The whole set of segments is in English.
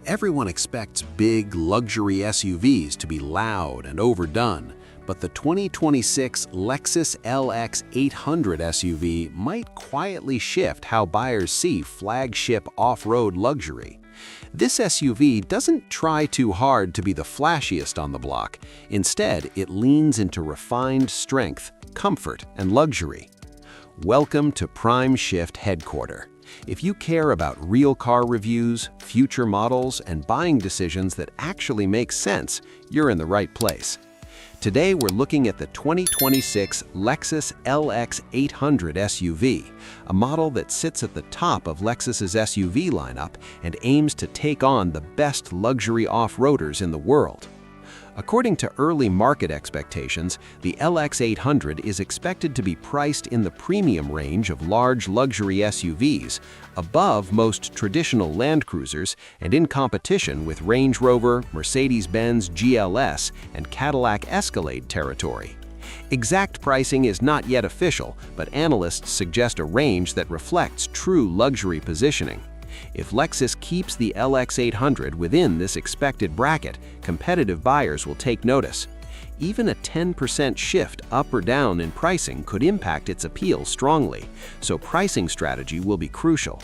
Everyone expects big, luxury SUVs to be loud and overdone, but the 2026 Lexus LX800 SUV might quietly shift how buyers see flagship off-road luxury. This SUV doesn't try too hard to be the flashiest on the block. Instead, it leans into refined strength, comfort, and luxury. Welcome to Prime Shift Headquarters. If you care about real car reviews, future models, and buying decisions that actually make sense, you're in the right place. Today, we're looking at the 2026 Lexus LX800 SUV, a model that sits at the top of Lexus's SUV lineup and aims to take on the best luxury off-roaders in the world. According to early market expectations, the LX800 is expected to be priced in the premium range of large luxury SUVs, above most traditional Land Cruisers and in competition with Range Rover, Mercedes-Benz GLS, and Cadillac Escalade territory. Exact pricing is not yet official, but analysts suggest a range that reflects true luxury positioning. If Lexus keeps the LX800 within this expected bracket, competitive buyers will take notice. Even a 10% shift up or down in pricing could impact its appeal strongly, so pricing strategy will be crucial.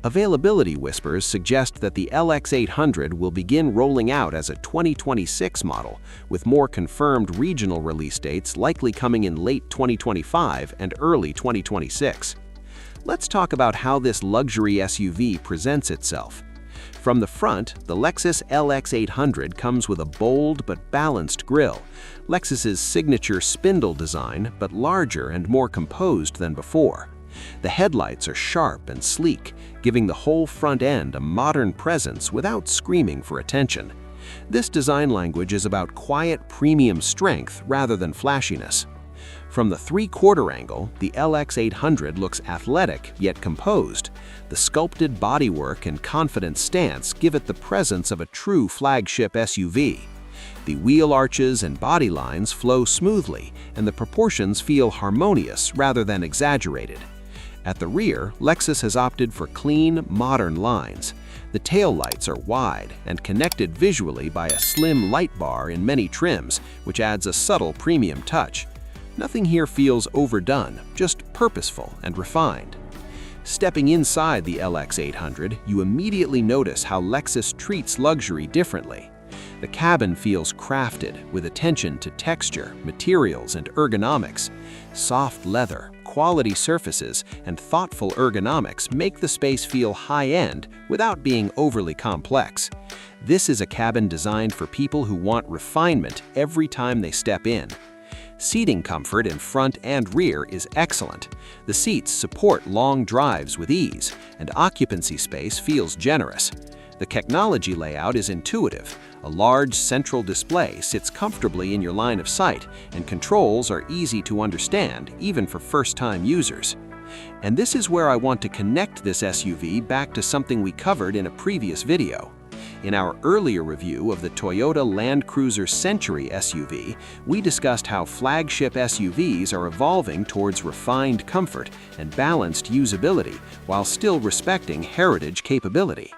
Availability whispers suggest that the LX800 will begin rolling out as a 2026 model, with more confirmed regional release dates likely coming in late 2025 and early 2026. Let's talk about how this luxury SUV presents itself. From the front, the Lexus LX800 comes with a bold but balanced grille, Lexus's signature spindle design, but larger and more composed than before. The headlights are sharp and sleek, giving the whole front end a modern presence without screaming for attention. This design language is about quiet premium strength rather than flashiness. From the three-quarter angle, the LX800 looks athletic yet composed. The sculpted bodywork and confident stance give it the presence of a true flagship SUV. The wheel arches and body lines flow smoothly, and the proportions feel harmonious rather than exaggerated. At the rear, Lexus has opted for clean, modern lines. The taillights are wide and connected visually by a slim light bar in many trims, which adds a subtle premium touch. Nothing here feels overdone, just purposeful and refined. Stepping inside the LX800, you immediately notice how Lexus treats luxury differently. The cabin feels crafted, with attention to texture, materials, and ergonomics. Soft leather, quality surfaces, and thoughtful ergonomics make the space feel high-end without being overly complex. This is a cabin designed for people who want refinement every time they step in. Seating comfort in front and rear is excellent. The seats support long drives with ease, and occupancy space feels generous. The technology layout is intuitive. A large central display sits comfortably in your line of sight, and controls are easy to understand, even for first-time users. And this is where I want to connect this SUV back to something we covered in a previous video. In our earlier review of the Toyota Land Cruiser Century SUV, we discussed how flagship SUVs are evolving towards refined comfort and balanced usability while still respecting heritage capability.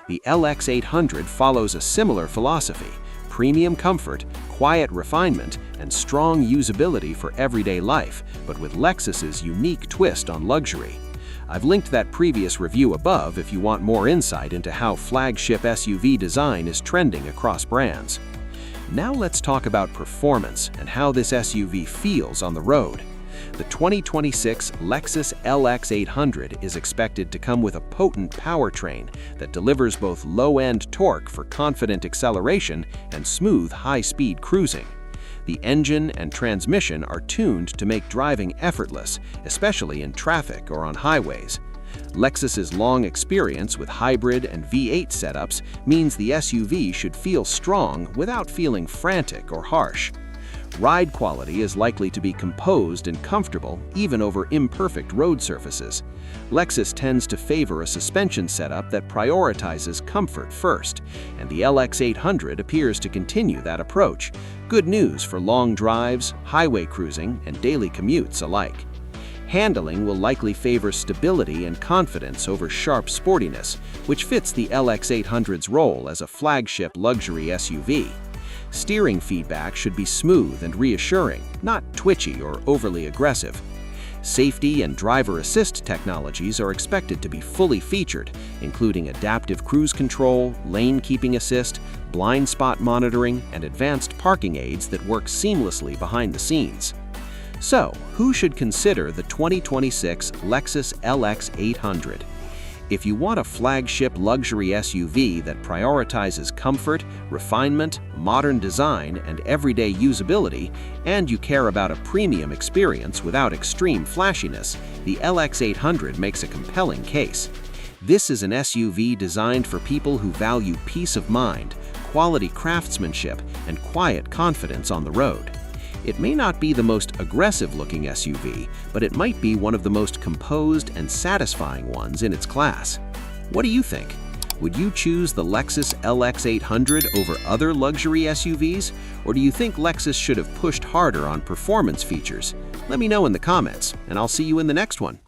The LX800 follows a similar philosophy: premium comfort, quiet refinement, and strong usability for everyday life, but with Lexus's unique twist on luxury. I've linked that previous review above if you want more insight into how flagship SUV design is trending across brands. Now let's talk about performance and how this SUV feels on the road. The 2026 Lexus LX800 is expected to come with a potent powertrain that delivers both low-end torque for confident acceleration and smooth high-speed cruising. The engine and transmission are tuned to make driving effortless, especially in traffic or on highways. Lexus's long experience with hybrid and V8 setups means the SUV should feel strong without feeling frantic or harsh. Ride quality is likely to be composed and comfortable even over imperfect road surfaces. Lexus tends to favor a suspension setup that prioritizes comfort first, and the LX800 appears to continue that approach. Good news for long drives, highway cruising, and daily commutes alike. Handling will likely favor stability and confidence over sharp sportiness, which fits the LX800's role as a flagship luxury SUV. Steering feedback should be smooth and reassuring, not twitchy or overly aggressive. Safety and driver assist technologies are expected to be fully featured, including adaptive cruise control, lane keeping assist, blind spot monitoring, and advanced parking aids that work seamlessly behind the scenes. So, who should consider the 2026 Lexus LX800? If you want a flagship luxury SUV that prioritizes comfort, refinement, modern design, and everyday usability, and you care about a premium experience without extreme flashiness, the LX800 makes a compelling case. This is an SUV designed for people who value peace of mind, quality craftsmanship, and quiet confidence on the road. It may not be the most aggressive-looking SUV, but it might be one of the most composed and satisfying ones in its class. What do you think? Would you choose the Lexus LX800 over other luxury SUVs? Or do you think Lexus should have pushed harder on performance features? Let me know in the comments, and I'll see you in the next one.